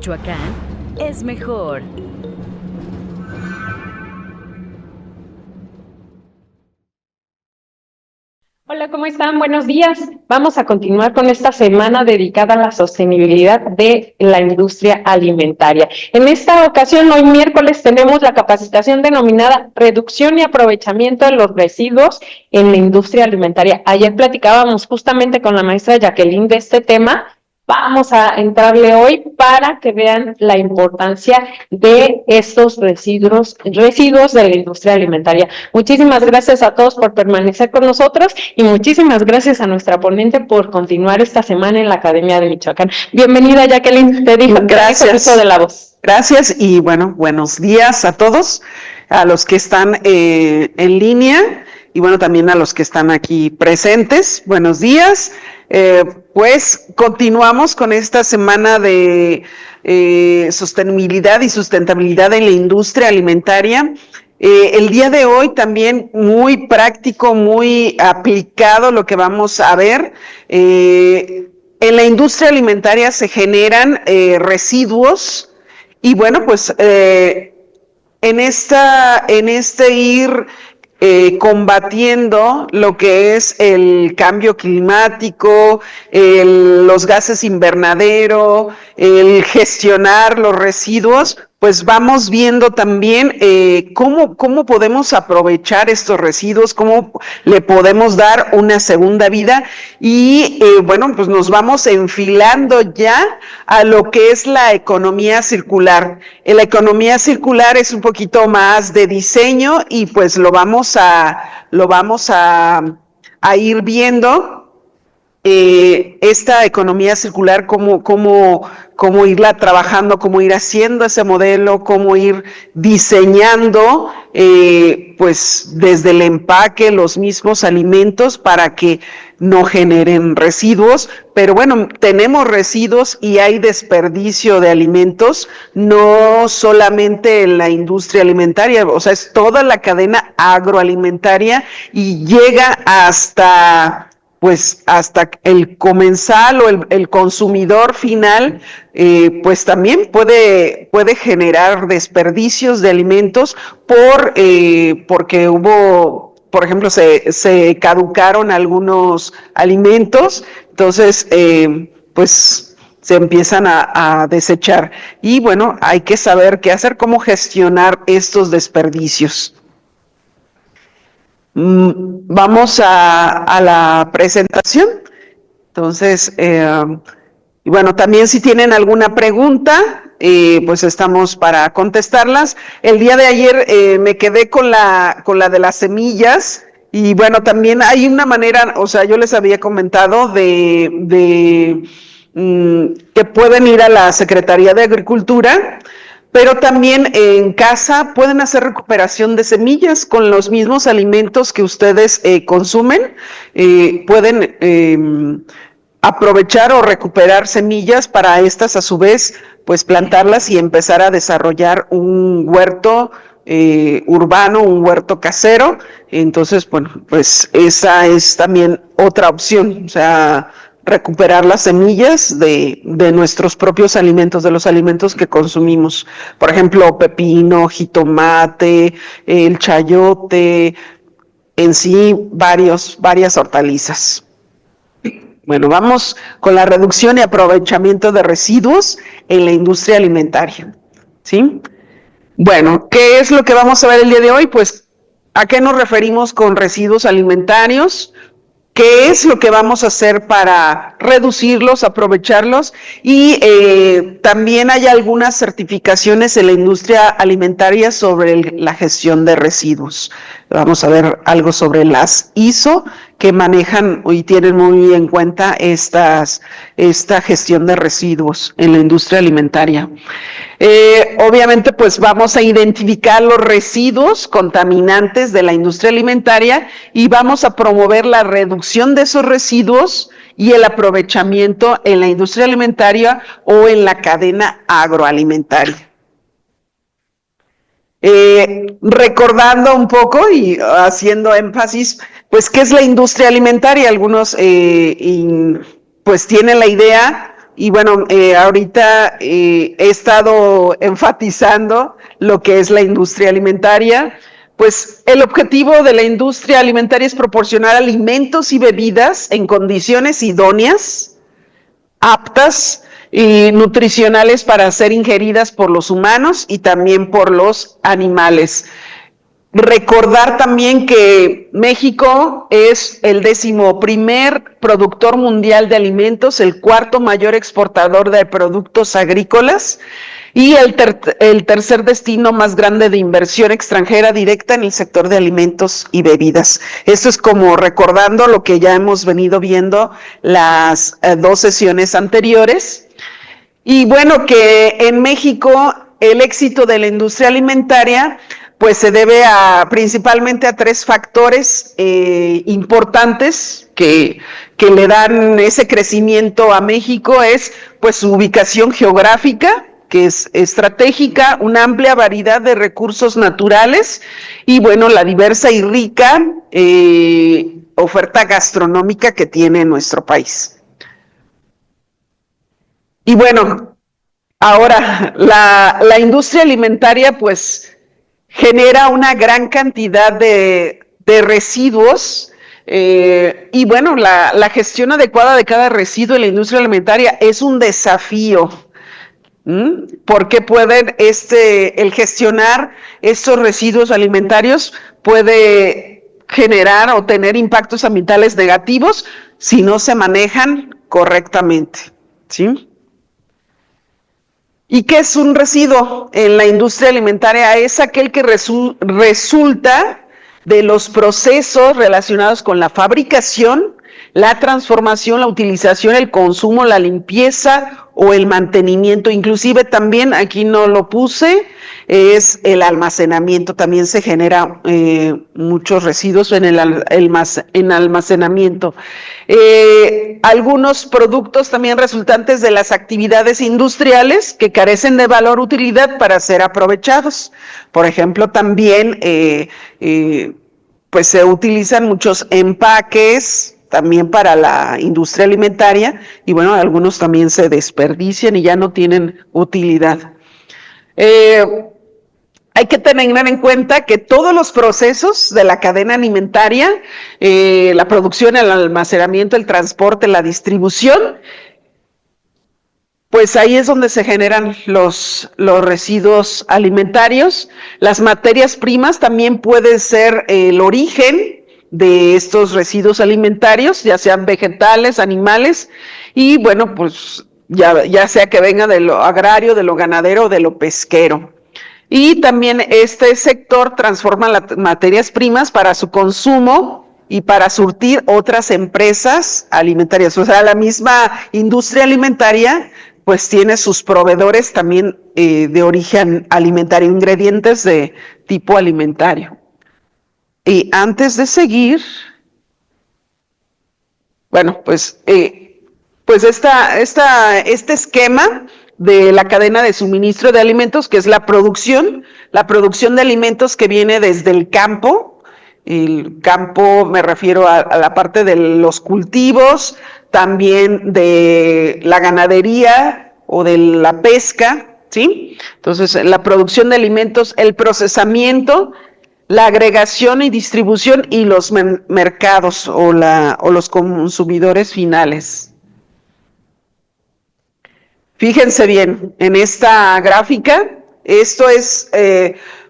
Michoacán es mejor. Hola, ¿cómo están? Buenos días. Vamos a continuar con esta semana dedicada a la sostenibilidad de la industria alimentaria. En esta ocasión, hoy miércoles, tenemos la capacitación denominada Reducción y Aprovechamiento de los Residuos en la Industria Alimentaria. Ayer platicábamos justamente con la maestra Jacqueline de este tema. Vamos a entrarle hoy para que vean la importancia de estos residuos de la industria alimentaria. Muchísimas gracias a todos por permanecer con nosotros y muchísimas gracias a nuestra ponente por continuar esta semana en la Academia de Michoacán. Bienvenida, Jacqueline, te dijo de la voz. Gracias y bueno, buenos días a todos, a los que están en línea y bueno, también a los que están aquí presentes. Buenos días. Pues continuamos con esta semana de sostenibilidad y sustentabilidad en la industria alimentaria. El día de hoy también muy práctico, muy aplicado lo que vamos a ver. En la industria alimentaria se generan residuos y bueno, pues en este ir combatiendo lo que es el cambio climático, los gases invernadero, el gestionar los residuos, pues vamos viendo también cómo podemos aprovechar estos residuos, cómo le podemos dar una segunda vida y bueno, pues nos vamos enfilando ya a lo que es la economía circular. La economía circular es un poquito más de diseño y pues lo vamos a ir viendo. Esta economía circular, cómo irla trabajando, cómo ir haciendo ese modelo, cómo ir diseñando, pues desde el empaque, los mismos alimentos para que no generen residuos, pero bueno, tenemos residuos y hay desperdicio de alimentos, no solamente en la industria alimentaria, o sea, es toda la cadena agroalimentaria y llega hasta el comensal o el consumidor final, pues también puede generar desperdicios de alimentos porque hubo, por ejemplo, se caducaron algunos alimentos, entonces, pues se empiezan a desechar. Y bueno, hay que saber qué hacer, cómo gestionar estos desperdicios. Vamos a la presentación. Entonces, y bueno, también si tienen alguna pregunta, pues estamos para contestarlas. El día de ayer me quedé con la de las semillas y bueno, también hay una manera, o sea, yo les había comentado que pueden ir a la Secretaría de Agricultura, pero también en casa pueden hacer recuperación de semillas con los mismos alimentos que ustedes consumen. Pueden aprovechar o recuperar semillas para estas a su vez pues plantarlas y empezar a desarrollar un huerto urbano, un huerto casero. Entonces, bueno, pues esa es también otra opción, o sea, recuperar las semillas de nuestros propios alimentos, de los alimentos que consumimos. Por ejemplo, pepino, jitomate, el chayote, en sí varias hortalizas. Bueno, vamos con la reducción y aprovechamiento de residuos en la industria alimentaria, ¿sí? Bueno, ¿qué es lo que vamos a ver el día de hoy? Pues, ¿a qué nos referimos con residuos alimentarios? ¿Qué es lo que vamos a hacer para reducirlos, aprovecharlos? Y también hay algunas certificaciones en la industria alimentaria sobre la gestión de residuos. Vamos a ver algo sobre las ISO que manejan y tienen muy en cuenta esta gestión de residuos en la industria alimentaria. Obviamente, pues vamos a identificar los residuos contaminantes de la industria alimentaria y vamos a promover la reducción de esos residuos y el aprovechamiento en la industria alimentaria o en la cadena agroalimentaria. Recordando un poco y haciendo énfasis, pues, ¿qué es la industria alimentaria? Algunos, pues, tienen la idea y bueno, ahorita he estado enfatizando lo que es la industria alimentaria. Pues el objetivo de la industria alimentaria es proporcionar alimentos y bebidas en condiciones idóneas, aptas y nutricionales para ser ingeridas por los humanos y también por los animales. Recordar también que México es el 11º productor mundial de alimentos, el 4º mayor exportador de productos agrícolas y el tercer destino más grande de inversión extranjera directa en el sector de alimentos y bebidas. Esto es como recordando lo que ya hemos venido viendo las 2 sesiones anteriores. Y bueno, que en México el éxito de la industria alimentaria pues se debe principalmente a 3 factores importantes que le dan ese crecimiento a México. Es pues su ubicación geográfica, que es estratégica, una amplia variedad de recursos naturales y bueno, la diversa y rica oferta gastronómica que tiene nuestro país. Y bueno, ahora la industria alimentaria pues genera una gran cantidad de residuos y bueno, la gestión adecuada de cada residuo en la industria alimentaria es un desafío. Porque el gestionar estos residuos alimentarios puede generar o tener impactos ambientales negativos si no se manejan correctamente, ¿sí? ¿Y qué es un residuo en la industria alimentaria? Es aquel que resulta de los procesos relacionados con la fabricación, la transformación, la utilización, el consumo, la limpieza o el mantenimiento. Inclusive también, aquí no lo puse, es el almacenamiento. También se genera muchos residuos en almacenamiento. Algunos productos también resultantes de las actividades industriales que carecen de valor o utilidad para ser aprovechados. Por ejemplo, también pues se utilizan muchos empaques también para la industria alimentaria y bueno, algunos también se desperdician y ya no tienen utilidad. Hay que tener en cuenta que todos los procesos de la cadena alimentaria, la producción, el almacenamiento, el transporte, la distribución, pues ahí es donde se generan los residuos alimentarios. Las materias primas también pueden ser el origen de estos residuos alimentarios, ya sean vegetales, animales, y bueno, pues ya sea que venga de lo agrario, de lo ganadero o de lo pesquero. Y también este sector transforma las materias primas para su consumo y para surtir otras empresas alimentarias. O sea, la misma industria alimentaria pues tiene sus proveedores también de origen alimentario, ingredientes de tipo alimentario. Y antes de seguir, bueno, pues este esquema de la cadena de suministro de alimentos, que es la producción de alimentos que viene desde el campo. El campo me refiero a la parte de los cultivos, también de la ganadería o de la pesca, ¿sí? Entonces, la producción de alimentos, el procesamiento, la agregación y distribución y los mercados o los consumidores finales. Fíjense bien, en esta gráfica, esto es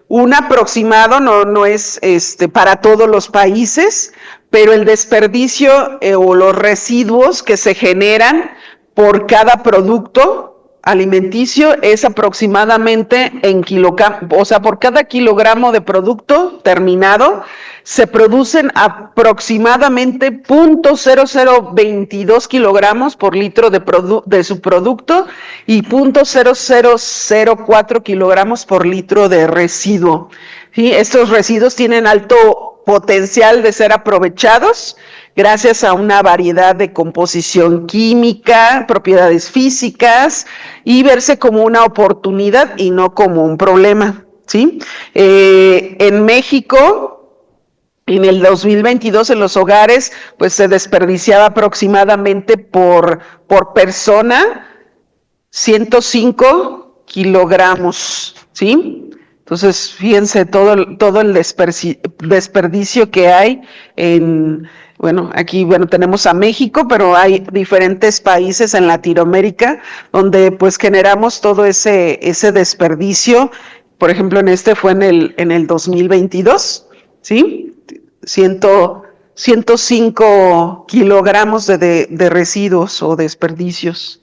un aproximado, no es para todos los países, pero el desperdicio o los residuos que se generan por cada producto alimenticio es aproximadamente por cada kilogramo de producto terminado se producen aproximadamente 0.0022 kilogramos por litro de su producto y 0.0004 kilogramos por litro de residuo. ¿Sí? Estos residuos tienen alto potencial de ser aprovechados gracias a una variedad de composición química, propiedades físicas y verse como una oportunidad y no como un problema, ¿sí? En México, en el 2022 en los hogares, pues se desperdiciaba aproximadamente por persona 105 kilogramos, ¿sí? Entonces, fíjense todo el desperdicio que hay aquí, tenemos a México, pero hay diferentes países en Latinoamérica donde pues generamos todo ese desperdicio. Por ejemplo, fue en el 2022, ¿sí? 105 kilogramos de residuos o desperdicios.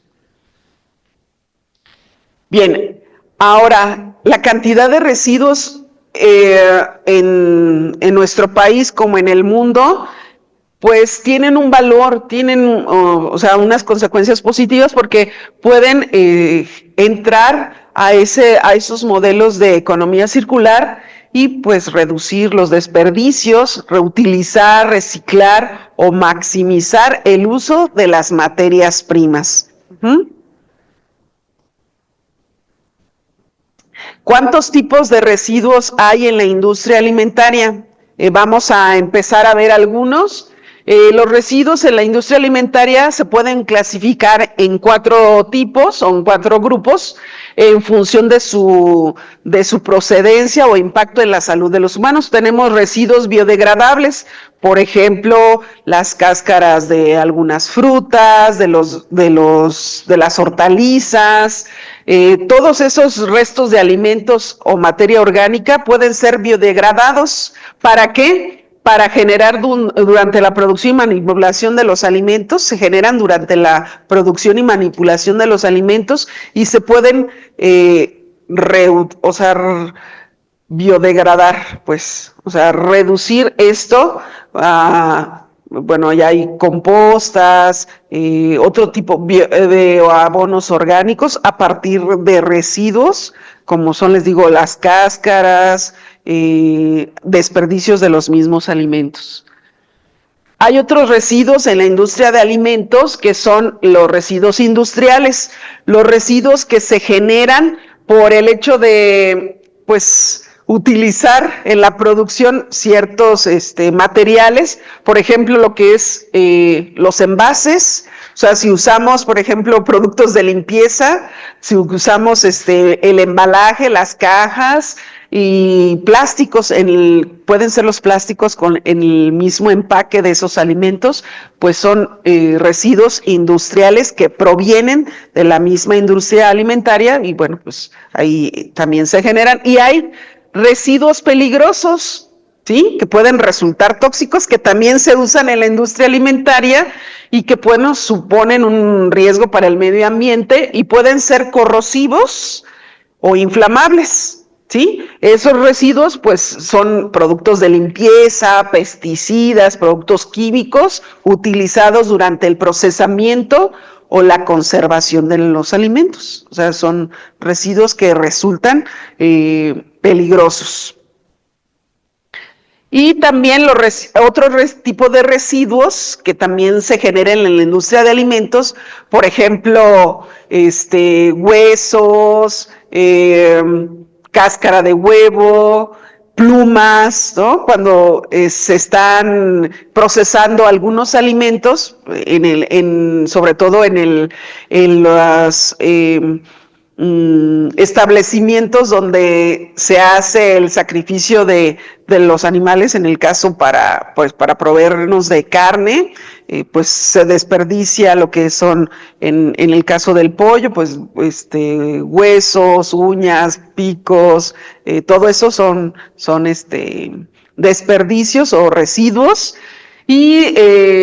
Bien, ahora, la cantidad de residuos en nuestro país como en el mundo, pues tienen un valor, tienen unas consecuencias positivas porque pueden entrar a esos modelos de economía circular y pues reducir los desperdicios, reutilizar, reciclar o maximizar el uso de las materias primas. ¿Cuántos tipos de residuos hay en la industria alimentaria? Vamos a empezar a ver algunos. Los residuos en la industria alimentaria se pueden clasificar en 4 tipos o en 4 grupos en función de su procedencia o impacto en la salud de los humanos. Tenemos residuos biodegradables, por ejemplo, las cáscaras de algunas frutas, de las hortalizas. Todos esos restos de alimentos o materia orgánica pueden ser biodegradados. ¿Para qué? Para generar durante la producción y manipulación de los alimentos, se generan durante la producción y manipulación de los alimentos y se pueden biodegradar, pues, reducir esto a... ya hay compostas, otro tipo de abonos orgánicos a partir de residuos, como son, les digo, las cáscaras, desperdicios de los mismos alimentos. Hay otros residuos en la industria de alimentos que son los residuos industriales, los residuos que se generan por el hecho de, pues, utilizar en la producción ciertos materiales, por ejemplo, lo que es los envases. O sea, si usamos, por ejemplo, productos de limpieza, si usamos el embalaje, las cajas y plásticos, pueden ser los plásticos en el mismo empaque de esos alimentos, pues son residuos industriales que provienen de la misma industria alimentaria y bueno, pues ahí también se generan. Y hay residuos peligrosos, ¿sí? Que pueden resultar tóxicos, que también se usan en la industria alimentaria y que, bueno, suponen un riesgo para el medio ambiente y pueden ser corrosivos o inflamables, ¿sí? Esos residuos, pues, son productos de limpieza, pesticidas, productos químicos utilizados durante el procesamiento o la conservación de los alimentos. O sea, son residuos que resultan peligrosos. Y también otros tipos de residuos que también se generan en la industria de alimentos, por ejemplo, huesos, cáscara de huevo, plumas, ¿no? Cuando se están procesando algunos alimentos, sobre todo en los establecimientos donde se hace el sacrificio de los animales, en el caso para proveernos de carne, pues se desperdicia lo que son, en el caso del pollo, pues huesos, uñas, picos, todo eso son desperdicios o residuos y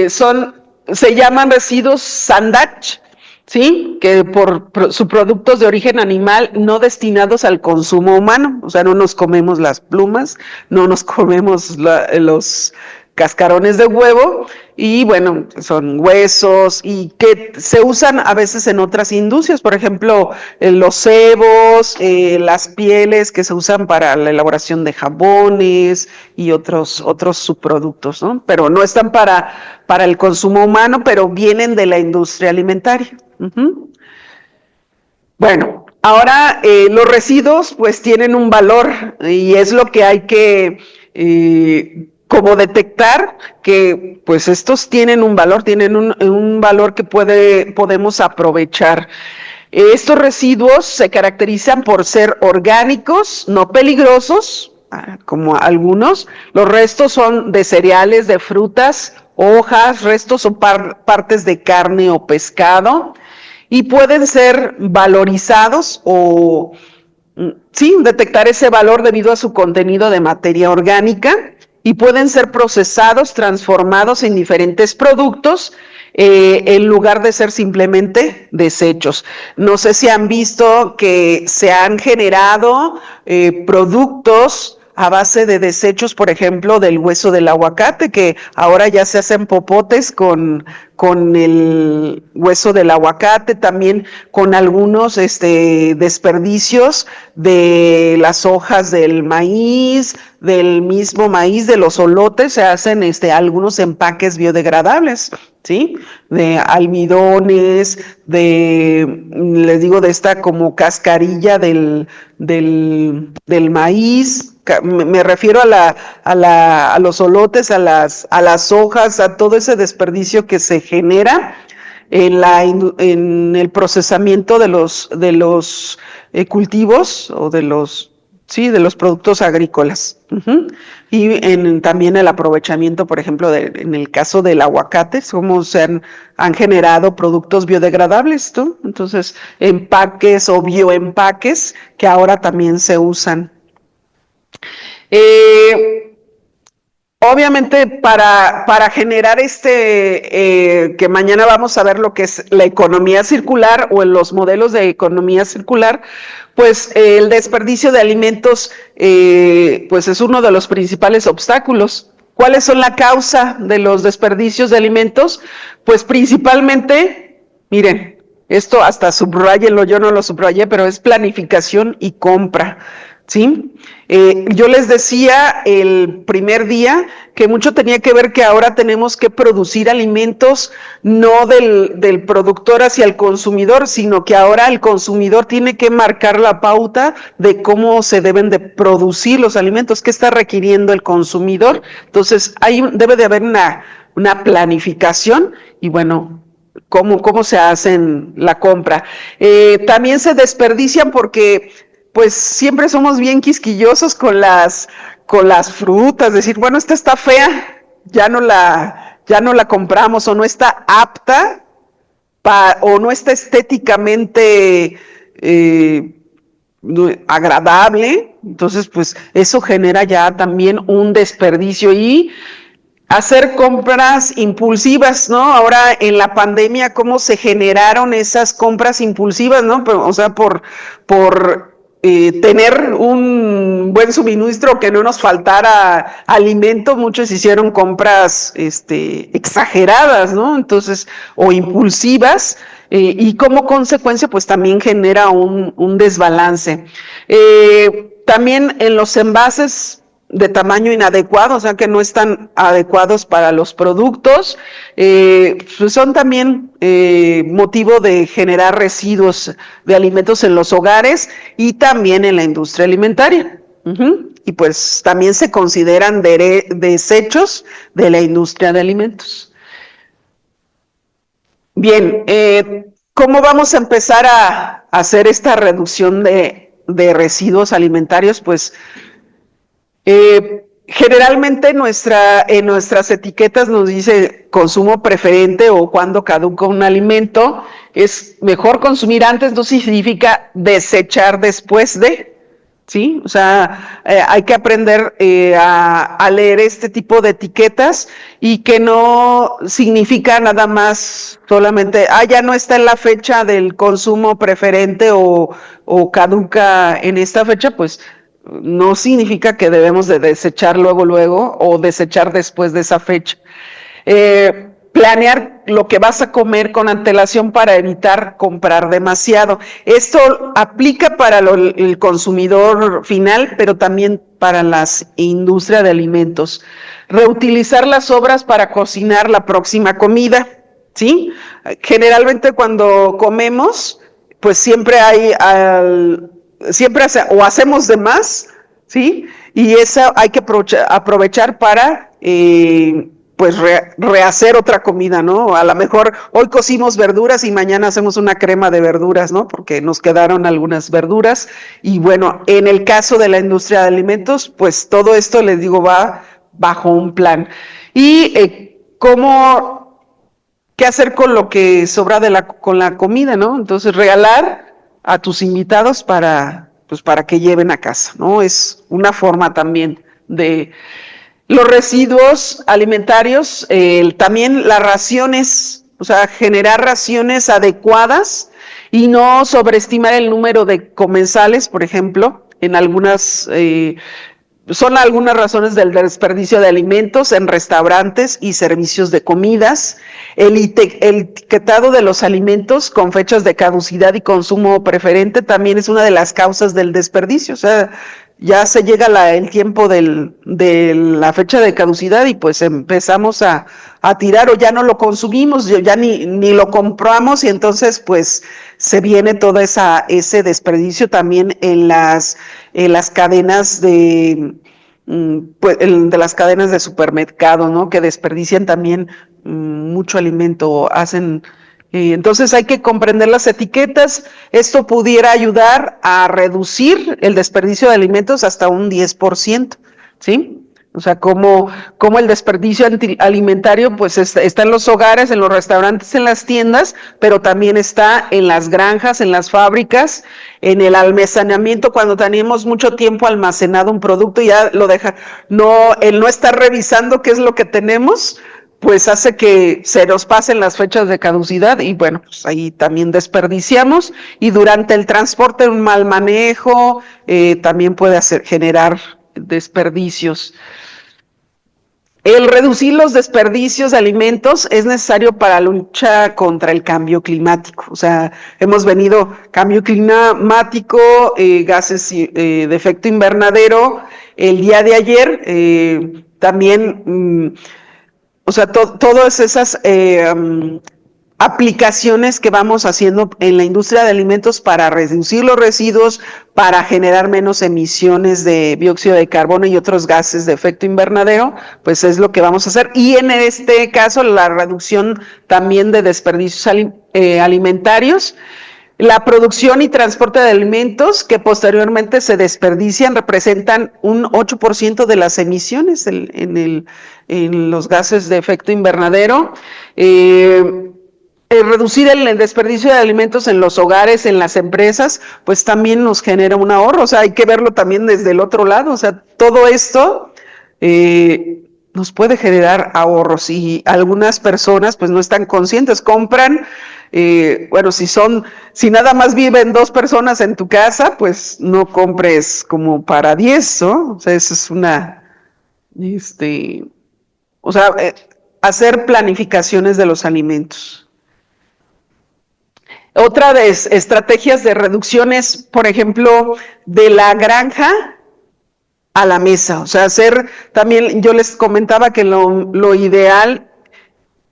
se llaman residuos SANDACH, ¿sí? Que por subproductos de origen animal no destinados al consumo humano. O sea, no nos comemos las plumas, no nos comemos los cascarones de huevo y bueno, son huesos y que se usan a veces en otras industrias, por ejemplo, los cebos, las pieles que se usan para la elaboración de jabones y otros subproductos, ¿no? Pero no están para el consumo humano, pero vienen de la industria alimentaria. Bueno, ahora los residuos pues tienen un valor y es lo que hay que como detectar que pues estos tienen un valor, tienen un valor que podemos aprovechar. Estos residuos se caracterizan por ser orgánicos, no peligrosos, como algunos. Los restos son de cereales, de frutas, hojas, restos o partes de carne o pescado, y pueden ser valorizados o, sí, detectar ese valor debido a su contenido de materia orgánica, y pueden ser procesados, transformados en diferentes productos, en lugar de ser simplemente desechos. No sé si han visto que se han generado productos a base de desechos, por ejemplo, del hueso del aguacate, que ahora ya se hacen popotes con el hueso del aguacate, también con algunos desperdicios de las hojas del maíz, del mismo maíz, de los olotes, se hacen algunos empaques biodegradables, ¿sí? De almidones, les digo, de esta como cascarilla del maíz. Me refiero a los olotes, a las hojas, a todo ese desperdicio que se genera en el procesamiento de los cultivos o de los productos agrícolas. Y también el aprovechamiento, por ejemplo, en el caso del aguacate, cómo se han generado productos biodegradables, ¿no? Entonces, empaques o bioempaques que ahora también se usan. Obviamente para generar que mañana vamos a ver lo que es la economía circular o en los modelos de economía circular, pues el desperdicio de alimentos pues es uno de los principales obstáculos. ¿Cuáles son la causa de los desperdicios de alimentos? Pues principalmente, miren, esto hasta subrayenlo, yo no lo subrayé, pero es planificación y compra, ¿sí? Yo les decía el primer día que mucho tenía que ver que ahora tenemos que producir alimentos no del productor hacia el consumidor, sino que ahora el consumidor tiene que marcar la pauta de cómo se deben de producir los alimentos, qué está requiriendo el consumidor. Entonces, debe de haber una planificación y bueno, cómo se hace la compra. También se desperdician porque pues siempre somos bien quisquillosos con las frutas, decir, bueno, esta está fea, ya no la compramos, o no está apta, o no está estéticamente agradable. Entonces, pues eso genera ya también un desperdicio y hacer compras impulsivas, ¿no? Ahora en la pandemia, cómo se generaron esas compras impulsivas, ¿no? O sea, por tener un buen suministro, que no nos faltara alimento, muchos hicieron compras exageradas, ¿no? Entonces, o impulsivas, y como consecuencia, pues también genera un desbalance. También en los envases de tamaño inadecuado, o sea que no están adecuados para los productos, pues son también motivo de generar residuos de alimentos en los hogares y también en la industria alimentaria. Y pues también se consideran desechos de la industria de alimentos. Bien, ¿cómo vamos a empezar a hacer esta reducción de residuos alimentarios? Pues generalmente en nuestras etiquetas nos dice consumo preferente o cuando caduca un alimento. Es mejor consumir antes, no significa desechar después de, ¿sí? O sea, hay que aprender a leer este tipo de etiquetas, y que no significa nada más solamente, ya no está en la fecha del consumo preferente o caduca en esta fecha, pues no significa que debemos de desechar luego o desechar después de esa fecha. Planear lo que vas a comer con antelación para evitar comprar demasiado. Esto aplica para el consumidor final, pero también para la industria de alimentos. Reutilizar las sobras para cocinar la próxima comida, ¿sí? Generalmente cuando comemos, pues siempre hacemos de más, ¿sí? Y eso hay que aprovechar para pues rehacer otra comida, ¿no? A lo mejor hoy cocimos verduras y mañana hacemos una crema de verduras, ¿no? Porque nos quedaron algunas verduras. Y bueno, en el caso de la industria de alimentos, pues todo esto, les digo, va bajo un plan. Y qué hacer con lo que sobra con la comida, ¿no? Entonces, regalar a tus invitados pues para que lleven a casa, ¿no? Es una forma también de los residuos alimentarios, también las raciones, o sea, generar raciones adecuadas y no sobreestimar el número de comensales, por ejemplo, en son algunas razones del desperdicio de alimentos en restaurantes y servicios de comidas, el etiquetado de los alimentos con fechas de caducidad y consumo preferente también es una de las causas del desperdicio, o sea, ya se llega el tiempo de la fecha de caducidad y pues empezamos a tirar o ya no lo consumimos, ya ni lo compramos y entonces pues se viene todo ese desperdicio también en las cadenas pues, de las cadenas de supermercado, ¿no? Que desperdician también mucho alimento, entonces hay que comprender las etiquetas. Esto pudiera ayudar a reducir el desperdicio de alimentos hasta un 10%, ¿sí? O sea, como el desperdicio alimentario pues está en los hogares, en los restaurantes, en las tiendas, pero también está en las granjas, en las fábricas, en el almacenamiento, cuando tenemos mucho tiempo almacenado un producto y ya lo deja, el no estar revisando qué es lo que tenemos, pues hace que se nos pasen las fechas de caducidad y bueno, pues ahí también desperdiciamos y durante el transporte un mal manejo también puede generar desperdicios. El reducir los desperdicios de alimentos es necesario para la lucha contra el cambio climático. O sea, hemos venido cambio climático, gases de efecto invernadero. El día de ayer también, o sea, todas esas aplicaciones que vamos haciendo en la industria de alimentos para reducir los residuos, para generar menos emisiones de dióxido de carbono y otros gases de efecto invernadero, pues es lo que vamos a hacer. Y en este caso, la reducción también de desperdicios alimentarios, la producción y transporte de alimentos que posteriormente se desperdician representan un 8% de las emisiones en los gases de efecto invernadero. Reducir el desperdicio de alimentos en los hogares, en las empresas, pues también nos genera un ahorro, o sea, hay que verlo también desde el otro lado, o sea, todo esto nos puede generar ahorros y algunas personas pues no están conscientes, compran, bueno, si nada más viven 2 personas en tu casa, pues no compres como para 10, ¿no? O sea, eso es o sea, hacer planificaciones de los alimentos. Otra de estrategias de reducción es, por ejemplo, de la granja a la mesa. O sea, también yo les comentaba que lo ideal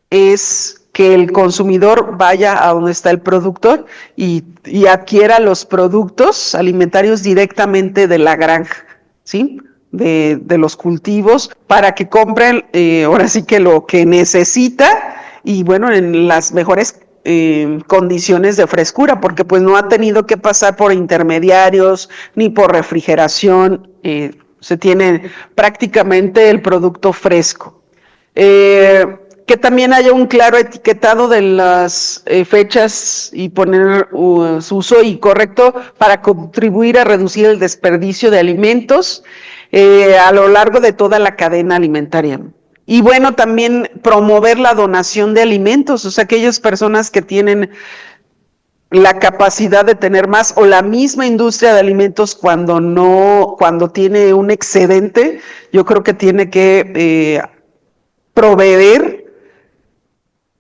es que el consumidor vaya a donde está el productor y adquiera los productos alimentarios directamente de la granja, ¿sí? De los cultivos, para que compren ahora sí que lo que necesita y bueno, en las mejores condiciones de frescura, porque pues no ha tenido que pasar por intermediarios ni por refrigeración, se tiene prácticamente el producto fresco. Que también haya un claro etiquetado de las fechas y poner su uso y correcto para contribuir a reducir el desperdicio de alimentos a lo largo de toda la cadena alimentaria. Y bueno, también promover la donación de alimentos, o sea, aquellas personas que tienen la capacidad de tener más o la misma industria de alimentos cuando tiene un excedente, yo creo que tiene que proveer,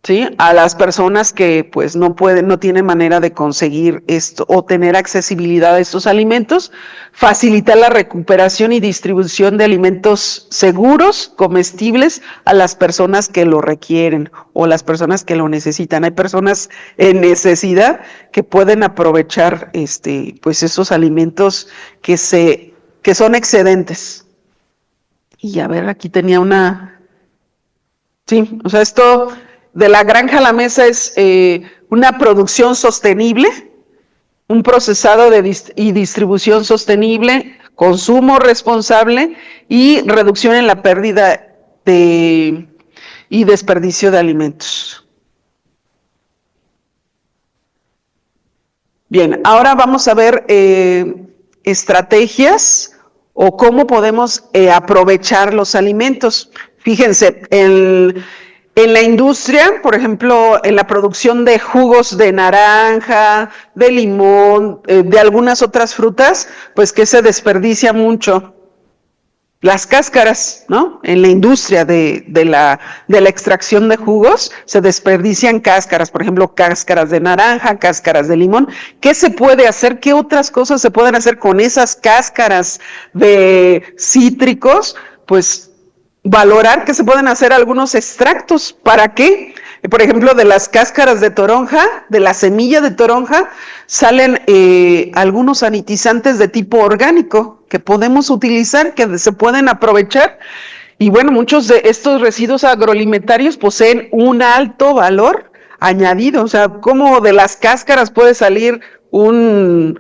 ¿sí?, a las personas que pues no tienen manera de conseguir esto o tener accesibilidad a estos alimentos, facilitar la recuperación y distribución de alimentos seguros, comestibles a las personas que lo requieren o las personas que lo necesitan. Hay personas en necesidad que pueden aprovechar pues esos alimentos que son excedentes. Y a ver, aquí tenía Sí, o sea, esto de la granja a la mesa es una producción sostenible, un procesado y distribución sostenible, consumo responsable y reducción en la pérdida y desperdicio de alimentos. Bien, ahora vamos a ver estrategias o cómo podemos aprovechar los alimentos. Fíjense, en la industria, por ejemplo, en la producción de jugos de naranja, de limón, de algunas otras frutas, pues que se desperdicia mucho. Las cáscaras, ¿no? En la industria de la extracción de jugos se desperdician cáscaras, por ejemplo, cáscaras de naranja, cáscaras de limón. ¿Qué se puede hacer? ¿Qué otras cosas se pueden hacer con esas cáscaras de cítricos? Pues valorar que se pueden hacer algunos extractos. ¿Para qué? Por ejemplo, de las cáscaras de toronja, de la semilla de toronja, salen algunos sanitizantes de tipo orgánico que podemos utilizar, que se pueden aprovechar. Y bueno, muchos de estos residuos agroalimentarios poseen un alto valor añadido. O sea, como de las cáscaras puede salir un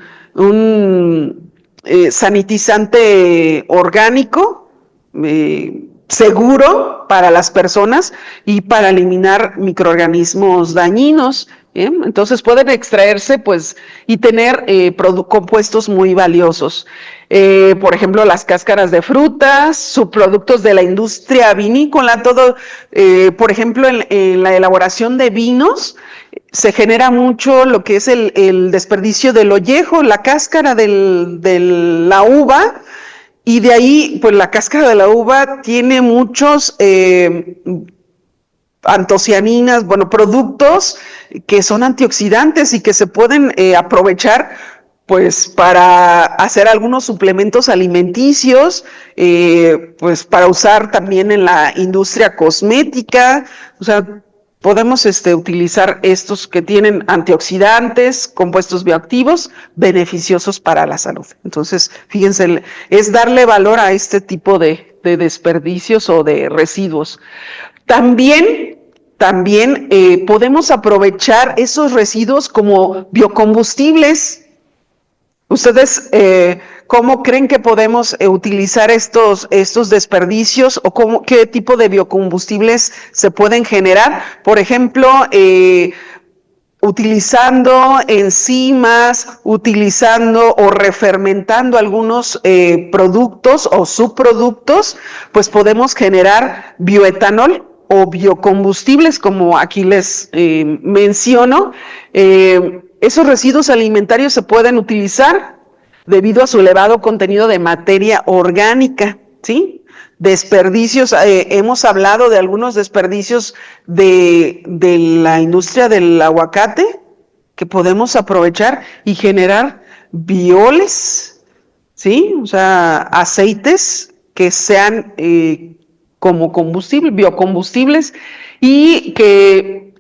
sanitizante orgánico, seguro para las personas y para eliminar microorganismos dañinos. Entonces pueden extraerse pues y tener compuestos muy valiosos. Por ejemplo, las cáscaras de frutas, subproductos de la industria vinícola, todo, por ejemplo, en la elaboración de vinos, se genera mucho lo que es el desperdicio del ollejo, la cáscara de la uva. Y de ahí, pues la cáscara de la uva tiene muchos antocianinas, bueno, productos que son antioxidantes y que se pueden aprovechar pues para hacer algunos suplementos alimenticios, pues para usar también en la industria cosmética. O sea, podemos utilizar estos que tienen antioxidantes, compuestos bioactivos, beneficiosos para la salud. Entonces, fíjense, es darle valor a este tipo de desperdicios o de residuos. También podemos aprovechar esos residuos como biocombustibles. ¿Ustedes cómo creen que podemos utilizar estos desperdicios o qué tipo de biocombustibles se pueden generar? Por ejemplo, utilizando enzimas, utilizando o refermentando algunos productos o subproductos, pues podemos generar bioetanol o biocombustibles, como aquí les menciono. Esos residuos alimentarios se pueden utilizar debido a su elevado contenido de materia orgánica, ¿sí? Desperdicios, hemos hablado de algunos desperdicios de la industria del aguacate que podemos aprovechar y generar bioles, ¿sí? O sea, aceites que sean como combustible, biocombustibles, y que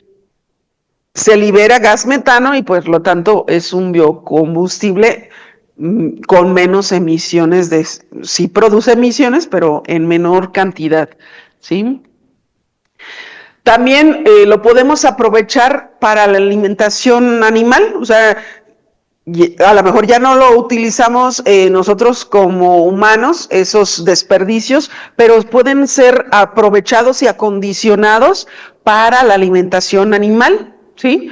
se libera gas metano y por lo tanto es un biocombustible con menos emisiones sí produce emisiones, pero en menor cantidad, ¿sí? También lo podemos aprovechar para la alimentación animal. O sea, a lo mejor ya no lo utilizamos nosotros como humanos, esos desperdicios, pero pueden ser aprovechados y acondicionados para la alimentación animal. ¿Sí?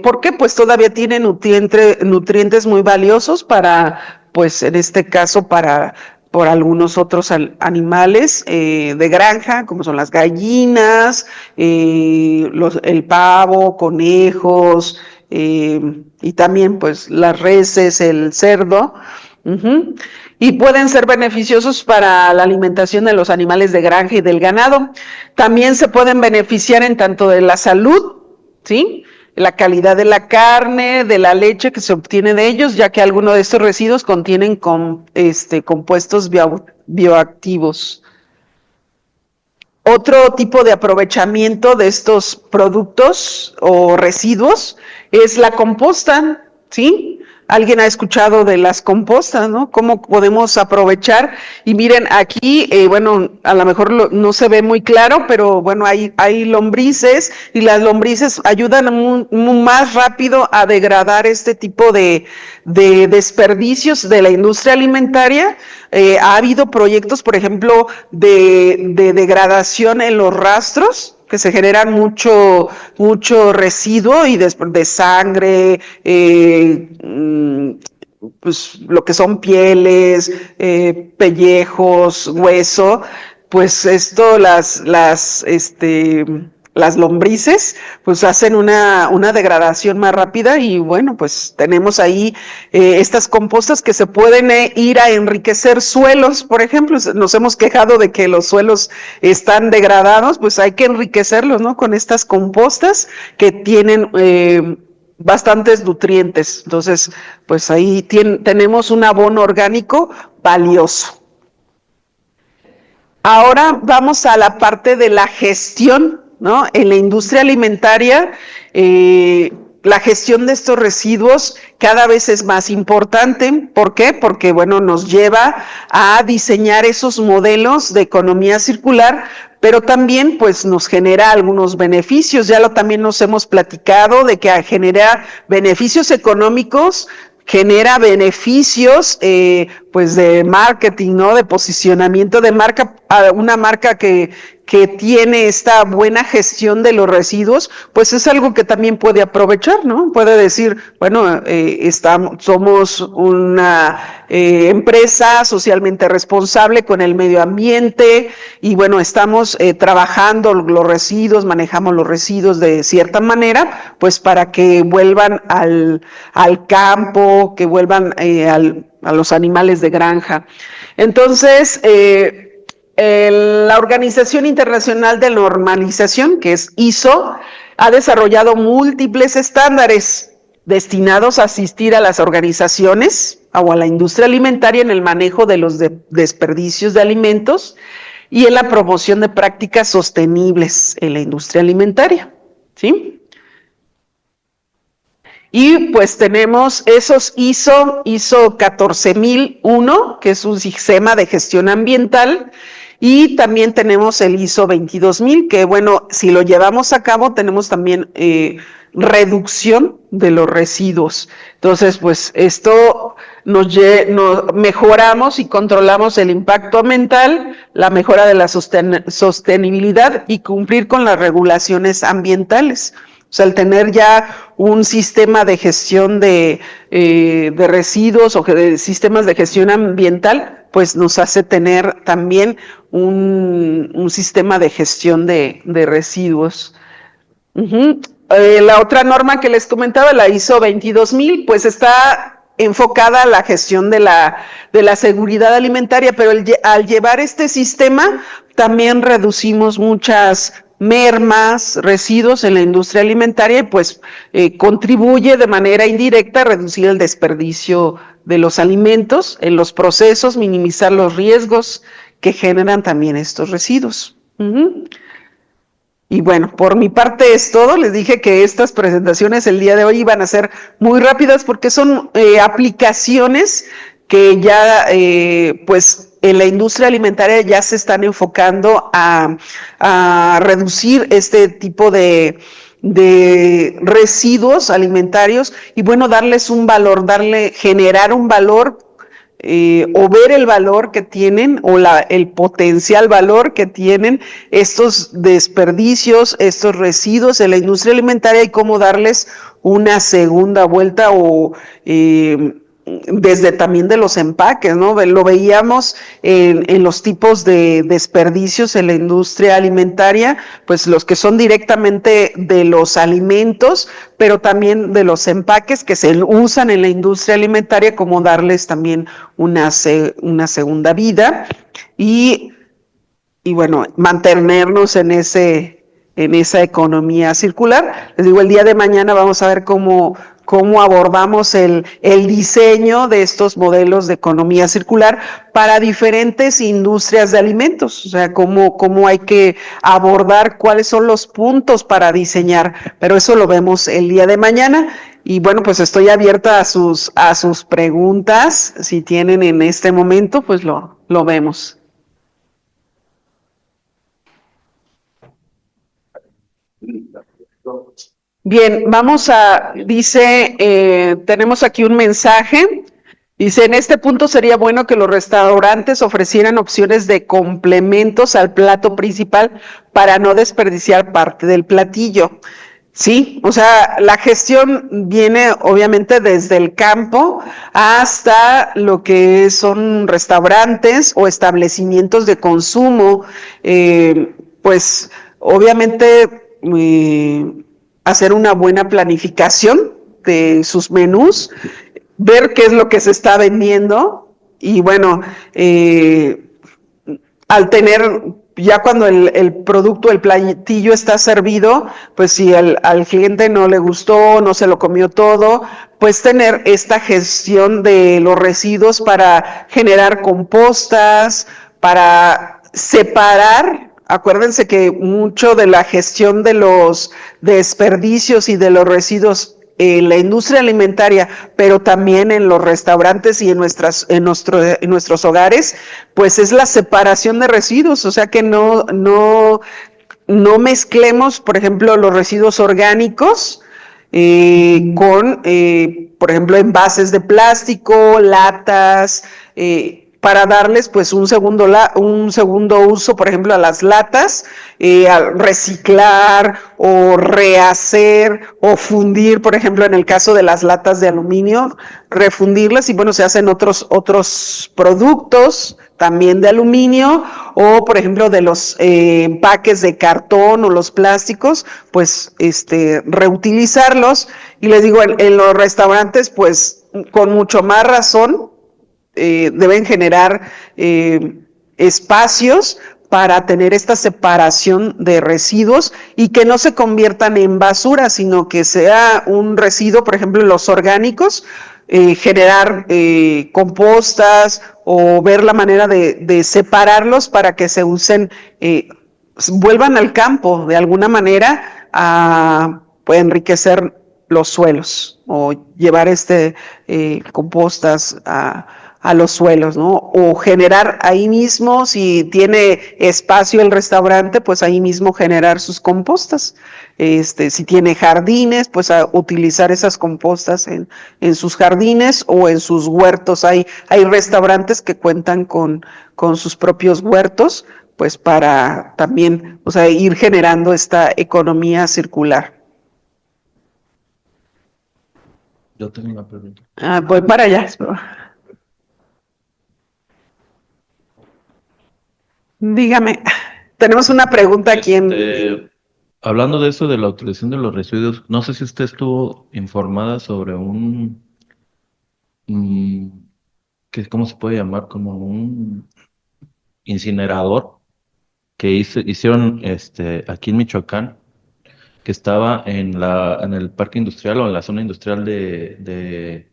Porque pues todavía tiene nutrientes muy valiosos para, pues en este caso, por algunos otros animales de granja, como son las gallinas, el pavo, conejos, y también pues las reses, el cerdo. Y pueden ser beneficiosos para la alimentación de los animales de granja y del ganado. También se pueden beneficiar en tanto de la salud, ¿sí? La calidad de la carne, de la leche que se obtiene de ellos, ya que algunos de estos residuos contienen compuestos bioactivos. Otro tipo de aprovechamiento de estos productos o residuos es la composta, ¿sí? Alguien ha escuchado de las compostas, ¿no? Cómo podemos aprovechar. Y miren, aquí, bueno, a lo mejor no se ve muy claro, pero bueno, hay lombrices y las lombrices ayudan más rápido a degradar este tipo de desperdicios de la industria alimentaria. Ha habido proyectos, por ejemplo, de degradación en los rastros, que se generan mucho residuo y de sangre, pues lo que son pieles, pellejos, hueso, pues esto las lombrices pues hacen una degradación más rápida y bueno, pues tenemos ahí estas compostas que se pueden ir a enriquecer suelos, por ejemplo, nos hemos quejado de que los suelos están degradados, pues hay que enriquecerlos, ¿no? Con estas compostas que tienen bastantes nutrientes, entonces pues ahí tenemos un abono orgánico valioso. Ahora vamos a la parte de la gestión, ¿no? En la industria alimentaria, la gestión de estos residuos cada vez es más importante. ¿Por qué? Porque, bueno, nos lleva a diseñar esos modelos de economía circular, pero también, pues, nos genera algunos beneficios. También nos hemos platicado de que genera beneficios económicos, genera beneficios pues de marketing, ¿no? De posicionamiento de marca, una marca que tiene esta buena gestión de los residuos, pues es algo que también puede aprovechar, ¿no? Puede decir, bueno, somos una empresa socialmente responsable con el medio ambiente y bueno, estamos trabajando los residuos, manejamos los residuos de cierta manera, pues para que vuelvan al campo, que vuelvan a los animales de granja. Entonces, la Organización Internacional de Normalización, que es ISO, ha desarrollado múltiples estándares destinados a asistir a las organizaciones o a la industria alimentaria en el manejo de los desperdicios de alimentos y en la promoción de prácticas sostenibles en la industria alimentaria, ¿sí? Y pues tenemos esos ISO 14001, que es un sistema de gestión ambiental, y también tenemos el ISO 22000, que bueno, si lo llevamos a cabo, tenemos también reducción de los residuos. Entonces, pues esto nos mejoramos y controlamos el impacto ambiental, la mejora de la sostenibilidad y cumplir con las regulaciones ambientales. O sea, el tener ya un sistema de gestión de residuos o de sistemas de gestión ambiental, pues nos hace tener también un sistema de gestión de residuos. La otra norma que les comentaba, la ISO 22000, pues está enfocada a la gestión de la seguridad alimentaria, pero al llevar este sistema también reducimos muchas mermas, residuos en la industria alimentaria y pues contribuye de manera indirecta a reducir el desperdicio de los alimentos en los procesos, minimizar los riesgos que generan también estos residuos. Y bueno, por mi parte es todo. Les dije que estas presentaciones el día de hoy iban a ser muy rápidas porque son aplicaciones que ya pues en la industria alimentaria ya se están enfocando a reducir este tipo de residuos alimentarios y bueno, darles un valor, generar un valor o ver el valor que tienen o el potencial valor que tienen estos desperdicios, estos residuos en la industria alimentaria y cómo darles una segunda vuelta o desde también de los empaques, ¿no? Lo veíamos en los tipos de desperdicios en la industria alimentaria, pues los que son directamente de los alimentos, pero también de los empaques que se usan en la industria alimentaria, como darles también una segunda vida y bueno, mantenernos en esa economía circular. Les digo, el día de mañana vamos a ver cómo cómo abordamos el diseño de estos modelos de economía circular para diferentes industrias de alimentos, o sea, cómo hay que abordar cuáles son los puntos para diseñar, pero eso lo vemos el día de mañana. Y bueno, pues estoy abierta a sus preguntas, si tienen en este momento, pues lo vemos. Bien, tenemos aquí un mensaje. Dice, en este punto sería bueno que los restaurantes ofrecieran opciones de complementos al plato principal para no desperdiciar parte del platillo. Sí, o sea, la gestión viene obviamente desde el campo hasta lo que son restaurantes o establecimientos de consumo, pues obviamente hacer una buena planificación de sus menús, ver qué es lo que se está vendiendo y bueno, al tener, ya cuando el producto, el platillo está servido, pues si al cliente no le gustó, no se lo comió todo, pues tener esta gestión de los residuos para generar compostas, para separar. Acuérdense que mucho de la gestión de los desperdicios y de los residuos en la industria alimentaria, pero también en los restaurantes y en nuestros hogares, pues es la separación de residuos, o sea que no mezclemos, por ejemplo, los residuos orgánicos por ejemplo, envases de plástico, latas, para darles pues un segundo uso, por ejemplo, a las latas, al reciclar o rehacer o fundir, por ejemplo, en el caso de las latas de aluminio, refundirlas y bueno, se hacen otros productos también de aluminio o, por ejemplo, de los empaques de cartón o los plásticos, pues reutilizarlos. Y les digo, en los restaurantes, pues con mucho más razón, deben generar espacios para tener esta separación de residuos y que no se conviertan en basura, sino que sea un residuo, por ejemplo, los orgánicos, generar compostas o ver la manera de separarlos para que se usen, vuelvan al campo de alguna manera a pues, enriquecer los suelos o llevar compostas a los suelos, ¿no? O generar ahí mismo, si tiene espacio el restaurante, pues ahí mismo generar sus compostas. Si tiene jardines, pues a utilizar esas compostas en sus jardines o en sus huertos. Hay restaurantes que cuentan con sus propios huertos, pues para también, o sea, ir generando esta economía circular. Yo tengo una pregunta. Voy para allá. Dígame, tenemos una pregunta aquí Hablando de eso, de la utilización de los residuos, no sé si usted estuvo informada sobre ¿cómo se puede llamar? Como un incinerador que hicieron aquí en Michoacán, que estaba en el parque industrial o en la zona industrial de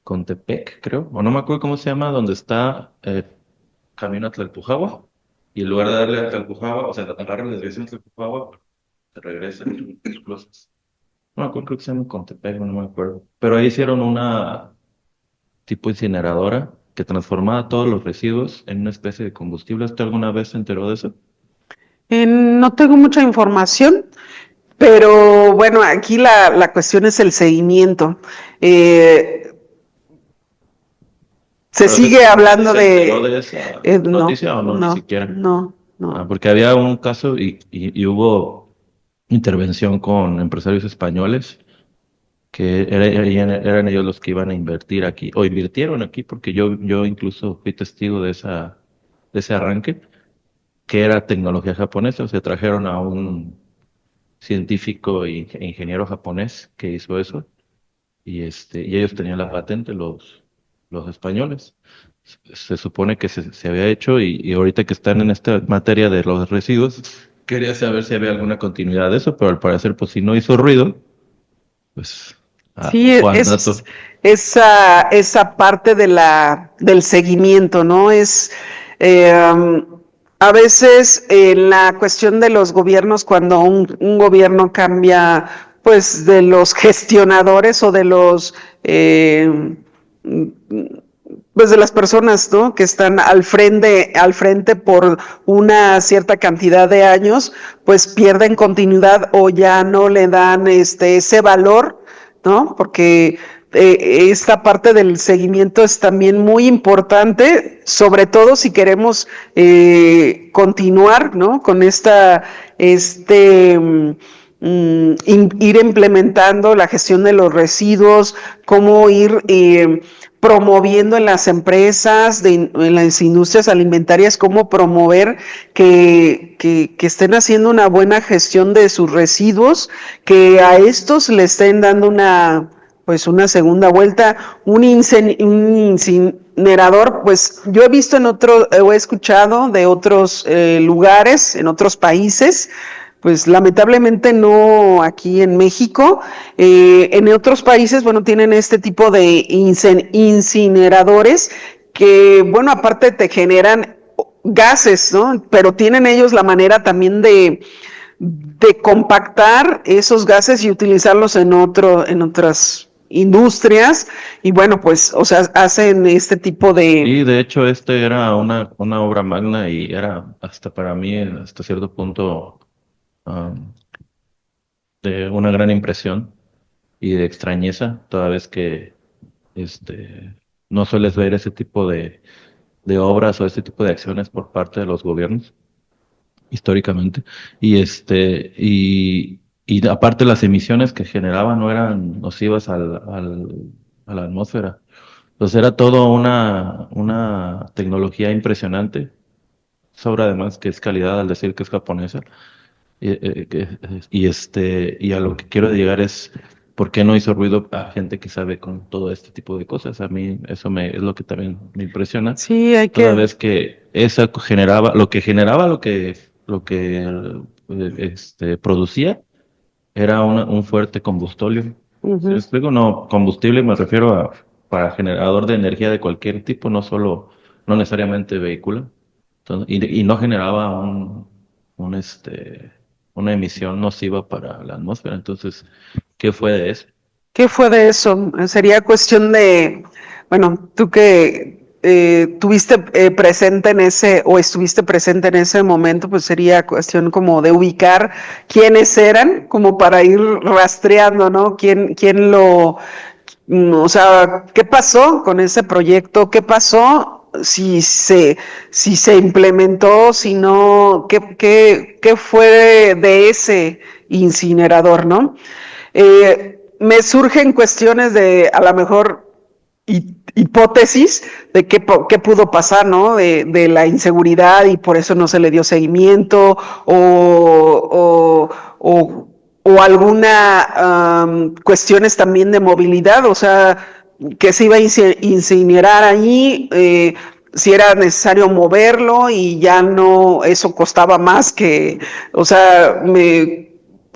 Contepec, creo, o no me acuerdo cómo se llama, donde está camino a Tlalpujahua, y en lugar de darle a Tlalpujahua, o sea, agarra la dirección de Tlalpujahua, se regresa en sus closets. No me acuerdo, creo que se llama Contepec, no me acuerdo. Pero ahí hicieron una tipo incineradora que transformaba todos los residuos en una especie de combustible. ¿Usted alguna vez se enteró de eso? No tengo mucha información, pero bueno, aquí la cuestión es el seguimiento. Se sigue hablando ¿Se enteró de esa noticia o no, no, ni siquiera? no. Porque había un caso y hubo intervención con empresarios españoles que eran ellos los que iban a invertir aquí, o invirtieron aquí, porque yo incluso fui testigo de ese arranque, que era tecnología japonesa. O sea, trajeron a un científico e ingeniero japonés que hizo eso, y ellos tenían la patente, los españoles. Se supone que se había hecho, y ahorita que están en esta materia de los residuos, quería saber si había alguna continuidad de eso, pero al parecer, pues si no hizo ruido, pues Sí, Juan Dato. esa parte del seguimiento, ¿no? A veces la cuestión de los gobiernos, cuando un gobierno cambia, pues, de los gestionadores o de los, pues, de las personas, ¿no? Que están al frente por una cierta cantidad de años, pues pierden continuidad o ya no le dan ese valor, ¿no? Porque esta parte del seguimiento es también muy importante, sobre todo si queremos continuar, ¿no? Con ir implementando la gestión de los residuos, cómo ir promoviendo en las empresas, en las industrias alimentarias, cómo promover que estén haciendo una buena gestión de sus residuos, que a estos le estén dando una segunda vuelta, un incinerador, pues yo he visto he escuchado de otros lugares, en otros países, pues lamentablemente no aquí en México. En otros países, bueno, tienen este tipo de incineradores que, bueno, aparte te generan gases, ¿no? Pero tienen ellos la manera también de compactar esos gases y utilizarlos en otras industrias, y bueno, pues, o sea, hacen este tipo de... Y de hecho era una obra magna y era hasta para mí, hasta cierto punto, um, de una gran impresión y de extrañeza, toda vez que no sueles ver ese tipo de obras o ese tipo de acciones por parte de los gobiernos históricamente. Y aparte las emisiones que generaban no eran nocivas a la atmósfera. Entonces era todo una tecnología impresionante. Sobra además que es calidad al decir que es japonesa. Y a lo que quiero llegar es por qué no hizo ruido a gente que sabe con todo este tipo de cosas. A mí es lo que también me impresiona. Sí, Toda vez que eso generaba, lo que producía era un fuerte combustóleo. Si me explico, no, combustible me refiero para generador de energía de cualquier tipo, no necesariamente vehículo. Entonces, y no generaba un, este, una emisión nociva para la atmósfera. Entonces, ¿qué fue de eso? ¿Qué fue de eso? Sería cuestión de, bueno, tú que tuviste presente en o estuviste presente en ese momento, pues sería cuestión como de ubicar quiénes eran, como para ir rastreando, ¿no? O sea, ¿qué pasó con ese proyecto? ¿Qué pasó? Si se implementó, si no, ¿qué fue de ese incinerador, ¿no? Me surgen cuestiones de, a lo mejor, hipótesis de qué pudo pasar, ¿no? De la inseguridad y por eso no se le dio seguimiento o alguna cuestiones también de movilidad, o sea, que se iba a incinerar allí, si era necesario moverlo y ya no, eso costaba más o sea,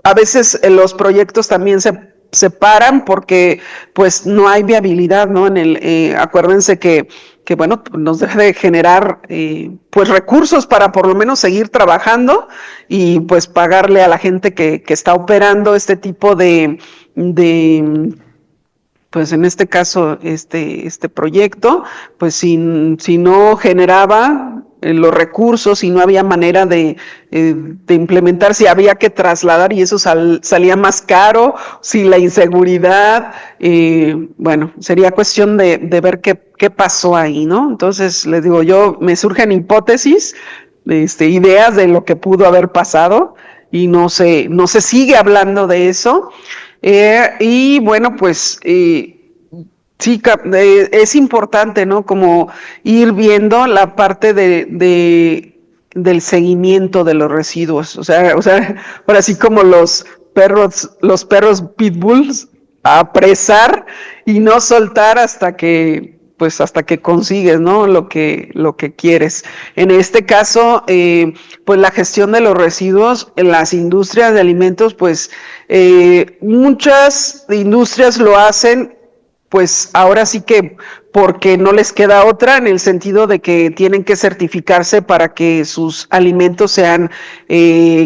a veces los proyectos también se paran porque pues no hay viabilidad, ¿no? Acuérdense que bueno, nos debe de generar pues recursos para por lo menos seguir trabajando y pues pagarle a la gente que está operando este tipo pues en este caso, este proyecto, pues si no generaba los recursos, si no había manera de implementar, si había que trasladar y eso salía más caro, si la inseguridad, bueno, sería cuestión de ver qué pasó ahí, ¿no? Entonces, les digo, me surgen hipótesis, ideas de lo que pudo haber pasado y no se sigue hablando de eso. Y bueno, pues sí, es importante, ¿no? Como ir viendo la parte del seguimiento de los residuos. O sea, ahora sí como los perros pitbulls, apresar y no soltar hasta que pues hasta que consigues, ¿no? Lo que quieres. En este caso, pues la gestión de los residuos en las industrias de alimentos, pues muchas industrias lo hacen, pues ahora sí que porque no les queda otra, en el sentido de que tienen que certificarse para que sus alimentos sean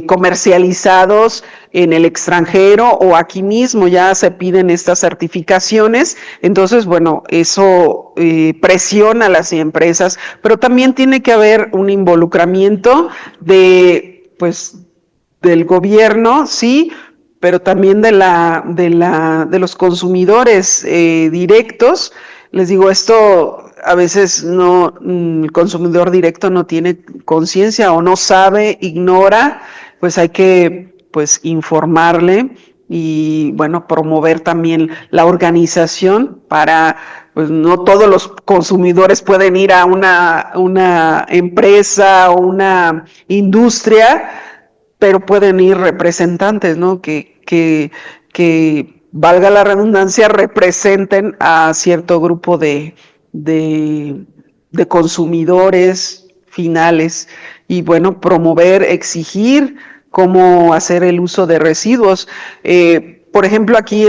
comercializados en el extranjero o aquí mismo ya se piden estas certificaciones. Entonces, bueno, eso presiona a las empresas, pero también tiene que haber un involucramiento de, pues, del gobierno, sí, pero también de los consumidores directos. Les digo, esto a veces no, el consumidor directo no tiene conciencia o no sabe, ignora, pues hay que pues informarle y bueno, promover también la organización para, pues no todos los consumidores pueden ir a una empresa o una industria, pero pueden ir representantes, ¿no? Que valga la redundancia, representen a cierto grupo de consumidores finales y, bueno, promover, exigir cómo hacer el uso de residuos. Por ejemplo, aquí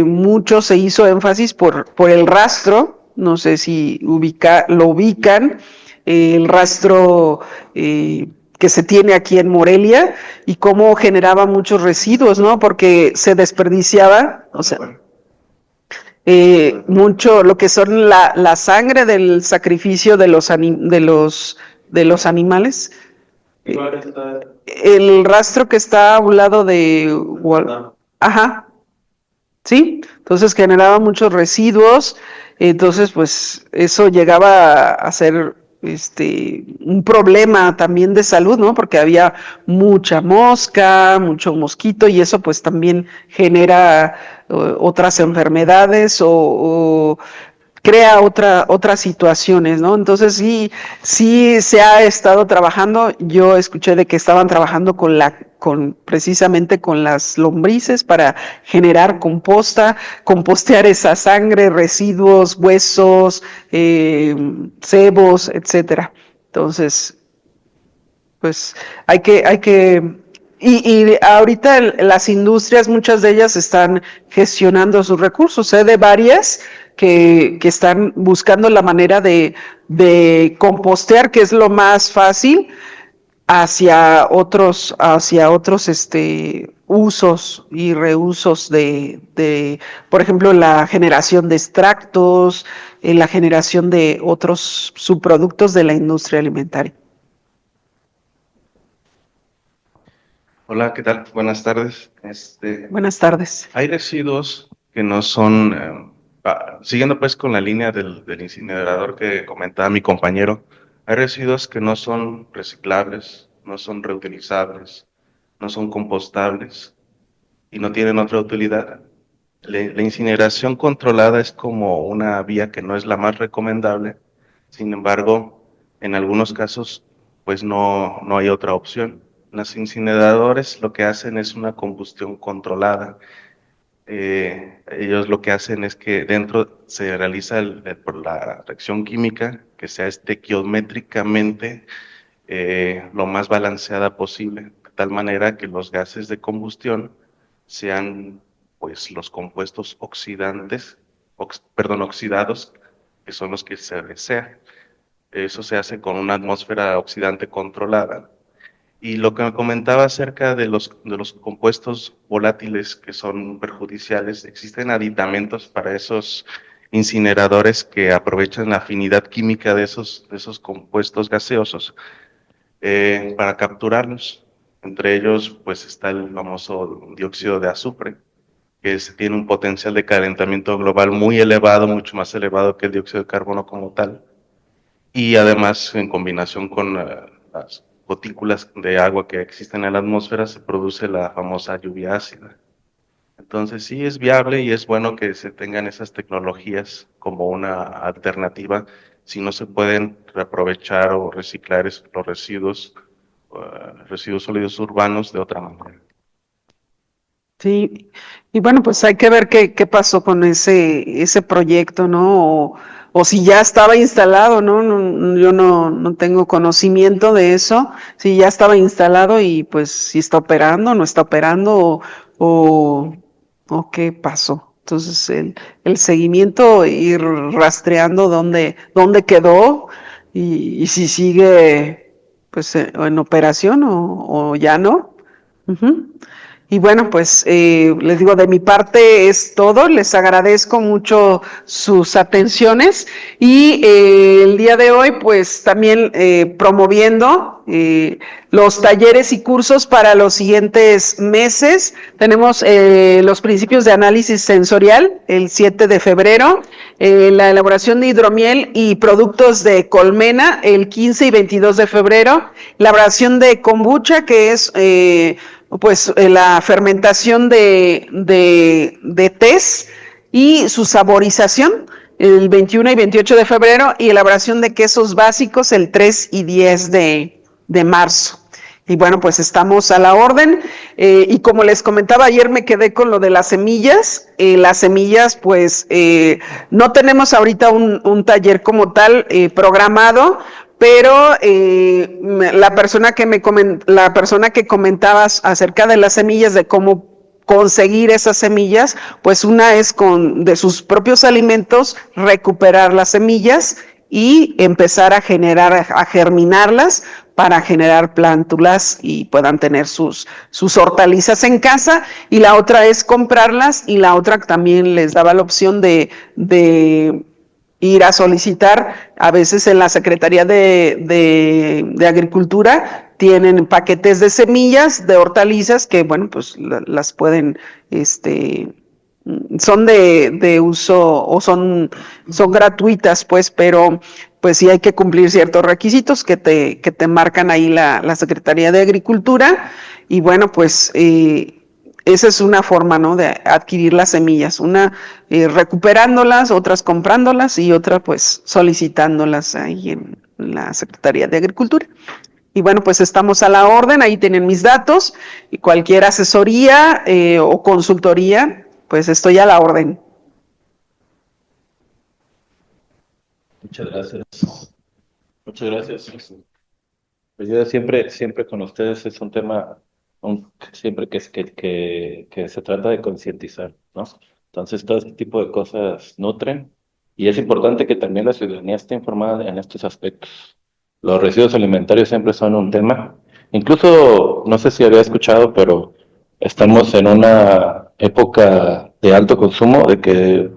mucho se hizo énfasis por el rastro, no sé si lo ubican, el rastro que se tiene aquí en Morelia y cómo generaba muchos residuos, ¿no? Porque se desperdiciaba, o sea, mucho lo que son la sangre del sacrificio de los animales. El rastro que está a un lado de... Ajá, ¿sí? Entonces generaba muchos residuos, entonces pues eso llegaba a ser un problema también de salud, ¿no? Porque había mucha mosca, mucho mosquito y eso pues también genera otras enfermedades o crea otras situaciones, ¿no? Entonces sí se ha estado trabajando. Yo escuché de que estaban trabajando precisamente con las lombrices para generar compostear esa sangre, residuos, huesos, sebos, etcétera. Entonces, pues y ahorita las industrias, muchas de ellas están gestionando sus recursos. Sé de varias que están buscando la manera de compostear, que es lo más fácil, hacia otros usos y reusos por ejemplo, la generación de extractos, la generación de otros subproductos de la industria alimentaria. Hola, ¿qué tal? Buenas tardes. Buenas tardes. Hay residuos que no son, siguiendo pues con la línea del incinerador que comentaba mi compañero, hay residuos que no son reciclables, no son reutilizables, no son compostables y no tienen otra utilidad. La incineración controlada es como una vía que no es la más recomendable, sin embargo, en algunos casos pues no hay otra opción. Los incineradores lo que hacen es una combustión controlada. Ellos lo que hacen es que dentro se realiza por la reacción química que sea estequiométricamente lo más balanceada posible, de tal manera que los gases de combustión sean pues los compuestos oxidados, que son los que se desea. Eso se hace con una atmósfera oxidante controlada. Y lo que me comentaba acerca de los compuestos volátiles que son perjudiciales, existen aditamentos para esos incineradores que aprovechan la afinidad química de esos compuestos gaseosos para capturarlos. Entre ellos, pues está el famoso dióxido de azufre, que tiene un potencial de calentamiento global muy elevado, mucho más elevado que el dióxido de carbono como tal. Y además, en combinación con las gotículas de agua que existen en la atmósfera, se produce la famosa lluvia ácida. Entonces sí es viable y es bueno que se tengan esas tecnologías como una alternativa si no se pueden reaprovechar o reciclar los residuos sólidos urbanos de otra manera. Sí, y bueno, pues hay que ver qué pasó con ese proyecto, ¿no? o si ya estaba instalado, ¿no? Yo no tengo conocimiento de eso, si ya estaba instalado y pues si está operando, no está operando o qué pasó. Entonces el seguimiento, ir rastreando dónde quedó y si sigue pues en operación o ya no. Ujú. Y bueno, pues les digo, de mi parte es todo. Les agradezco mucho sus atenciones y el día de hoy pues también promoviendo los talleres y cursos para los siguientes meses. Tenemos los principios de análisis sensorial el 7 de febrero, la elaboración de hidromiel y productos de colmena el 15 y 22 de febrero, elaboración de kombucha, que es pues la fermentación de tés y su saborización el 21 y 28 de febrero, y elaboración de quesos básicos el 3 y 10 de marzo. Y bueno, pues estamos a la orden. Y como les comentaba ayer, me quedé con lo de las semillas. Las semillas, pues no tenemos ahorita un taller como tal programado, pero la persona que comentabas acerca de las semillas, de cómo conseguir esas semillas, pues una es de sus propios alimentos recuperar las semillas y empezar a germinarlas para generar plántulas y puedan tener sus hortalizas en casa. Y la otra es comprarlas, y la otra también les daba la opción de ir a solicitar, a veces en la Secretaría de Agricultura tienen paquetes de semillas de hortalizas que, bueno, pues las pueden, son de uso o son gratuitas, pues, pero pues sí hay que cumplir ciertos requisitos que te marcan ahí la Secretaría de Agricultura. Y bueno, pues esa es una forma, ¿no?, de adquirir las semillas, una recuperándolas, otras comprándolas y otra pues solicitándolas ahí en la Secretaría de Agricultura. Y bueno, pues estamos a la orden, ahí tienen mis datos, y cualquier asesoría o consultoría, pues estoy a la orden. Muchas gracias. Muchas gracias. Pues yo siempre con ustedes es un tema, siempre que se trata de concientizar, ¿no? Entonces todo este tipo de cosas nutren, y es importante que también la ciudadanía esté informada en estos aspectos. Los residuos alimentarios siempre son un tema. Incluso, no sé si había escuchado, pero estamos en una época de alto consumo, de que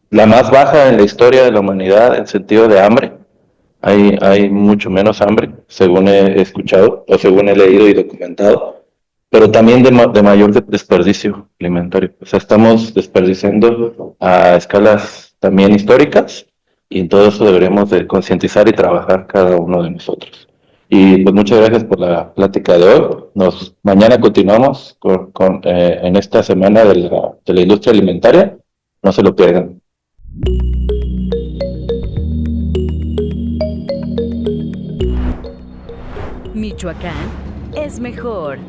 la más baja en la historia de la humanidad en sentido de hambre. Hay mucho menos hambre, según he escuchado o según he leído y documentado, pero también de mayor desperdicio alimentario. O sea, estamos desperdiciando a escalas también históricas, y en todo eso deberemos de concientizar y trabajar cada uno de nosotros. Y pues muchas gracias por la plática de hoy. Mañana continuamos en esta semana de la industria alimentaria. No se lo pierdan. Michoacán es mejor.